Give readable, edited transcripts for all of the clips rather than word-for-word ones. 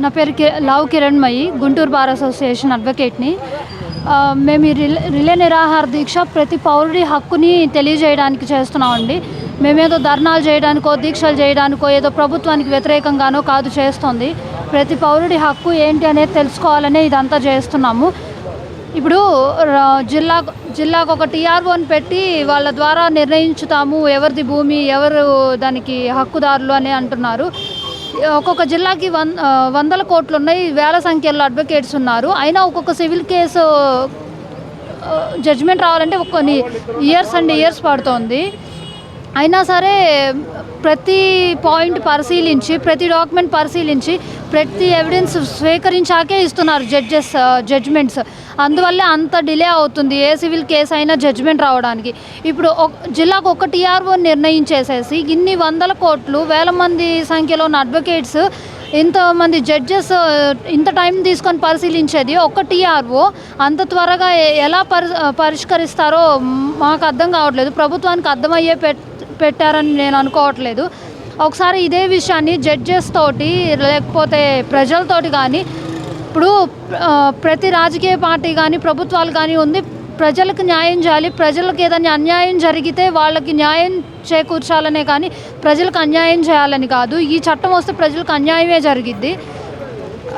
నా పేరు లావు Kiranmayi, Guntur bar association అడ్వకేట్ని. మేము ఈ రిలే నిరాహార దీక్ష ప్రతి పౌరుడి హక్కుని తెలియజేయడానికి చేస్తున్నామండి. మేమేదో ధర్నాలు చేయడానికో, దీక్షలు చేయడానికో, ఏదో ప్రభుత్వానికి వ్యతిరేకంగానో కాదు చేస్తుంది. ప్రతి పౌరుడి హక్కు ఏంటి అనేది తెలుసుకోవాలనే ఇదంతా చేస్తున్నాము. ఇప్పుడు జిల్లాకు ఒక టీఆర్ఓని పెట్టి వాళ్ళ ద్వారా నిర్ణయించుతాము ఎవరిది భూమి, ఎవరు దానికి హక్కుదారులు అని అంటున్నారు. ఒక్కొక్క జిల్లాకి వందల కోట్లు ఉన్నాయి, వేల సంఖ్యలో అడ్వకేట్స్ ఉన్నారు. అయినా ఒక్కొక్క సివిల్ కేసు జడ్జిమెంట్ రావాలంటే కొన్ని ఇయర్స్ అండ్ ఇయర్స్ పడుతుంది. అయినా సరే ప్రతి పాయింట్ పరిశీలించి, ప్రతి డాక్యుమెంట్ పరిశీలించి, ప్రతి ఎవిడెన్స్ స్వీకరించాకే ఇస్తున్నారు జడ్జ్మెంట్స్. అందువల్లే అంత డిలే అవుతుంది ఏ సివిల్ కేసు అయినా జడ్జ్మెంట్ రావడానికి. ఇప్పుడు జిల్లాకు ఒక టీఆర్ఓ నిర్ణయించేసేసి ఇన్ని వందల కోట్లు, వేల మంది సంఖ్యలో ఉన్న అడ్వకేట్స్, ఇంతమంది జడ్జెస్ ఇంత టైం తీసుకొని పరిశీలించేది ఒక టీఆర్ఓ అంత త్వరగా ఎలా పరిష్కరిస్తారో మాకు అర్థం కావట్లేదు. ప్రభుత్వానికి అర్థమయ్యే పెట్టారని నేను అనుకోవట్లేదు. ఒకసారి ఇదే విషయాన్ని జడ్జెస్ తోటి లేకపోతే ప్రజలతోటి కానీ, ఇప్పుడు ప్రతి రాజకీయ పార్టీ కానీ ప్రభుత్వాలు కానీ ఉంది, ప్రజలకు న్యాయం చేయాలి. ప్రజలకు ఏదైనా అన్యాయం జరిగితే వాళ్ళకి న్యాయం చేకూర్చాలనే కానీ ప్రజలకు అన్యాయం చేయాలని కాదు. ఈ చట్టం వస్తే ప్రజలకు అన్యాయమే జరిగిద్ది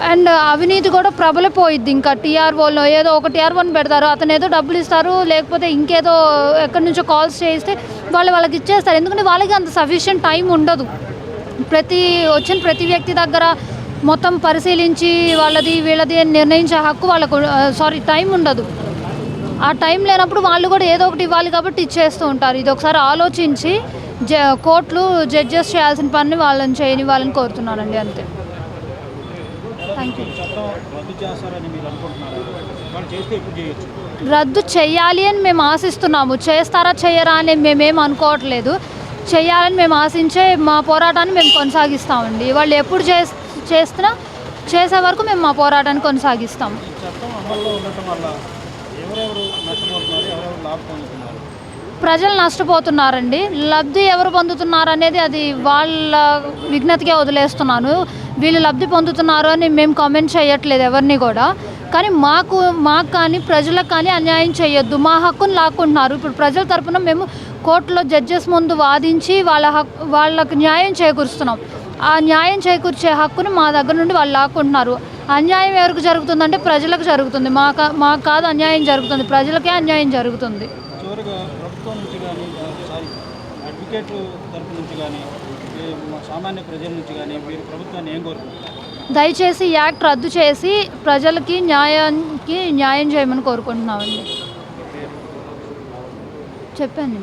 అండ్ అవినీతి కూడా ప్రబలిపోయిద్ది. ఇంకా టీఆర్ఓలో ఏదో ఒక టీఆర్ఓని పెడతారు, అతను ఏదో డబ్బులు ఇస్తారు, లేకపోతే ఇంకేదో ఎక్కడి నుంచో కాల్స్ చేయిస్తే వాళ్ళకి ఇచ్చేస్తారు. ఎందుకంటే వాళ్ళకి అంత సఫిషియెంట్ టైం ఉండదు. వచ్చిన ప్రతి వ్యక్తి దగ్గర మొత్తం పరిశీలించి వాళ్ళది వీళ్ళది అని నిర్ణయించే హక్కు వాళ్ళకు టైం ఉండదు. ఆ టైం లేనప్పుడు వాళ్ళు కూడా ఏదో ఒకటి ఇవ్వాలి కాబట్టి ఇచ్చేస్తూ ఉంటారు. ఇది ఒకసారి ఆలోచించి కోర్టులు జడ్జెస్ చేయాల్సిన పని వాళ్ళని చేయని వాళ్ళని కోరుతున్నానండి. అంతే. Thank you. రద్దు చేయాలి అని మేము ఆశిస్తున్నాము. చేస్తారా చేయరా అని మేమేం అనుకోవట్లేదు. చేయాలని మేము ఆశించే మా పోరాటాన్ని మేము కొనసాగిస్తామండి. వాళ్ళు ఎప్పుడు చేస్తున్నా చేసే వరకు మేము మా పోరాటాన్ని కొనసాగిస్తాము. ప్రజలు నష్టపోతున్నారండి. లబ్ధి ఎవరు పొందుతున్నారు అనేది అది వాళ్ళ విజ్ఞతకే వదిలేస్తున్నాను. వీళ్ళు లబ్ధి పొందుతున్నారు అని మేము కామెంట్ చేయట్లేదు ఎవరిని కూడా. కానీ మాకు కానీ ప్రజలకు కానీ అన్యాయం చేయొద్దు. మా హక్కును లాక్కుంటున్నారు. ఇప్పుడు ప్రజల తరపున మేము కోర్టులో జడ్జెస్ ముందు వాదించి వాళ్ళకు న్యాయం చేకూరుస్తున్నాం. ఆ న్యాయం చేకూర్చే హక్కుని మా దగ్గర నుండి వాళ్ళు లాక్కుంటున్నారు. అన్యాయం ఎవరికి జరుగుతుందంటే ప్రజలకు జరుగుతుంది. మాకు కాదు అన్యాయం జరుగుతుంది, ప్రజలకే అన్యాయం జరుగుతుంది. దయచేసి యాక్ట్ రద్దు చేసి ప్రజలకి న్యాయం చేయమని కోరుకుంటున్నామండి. చెప్పండి.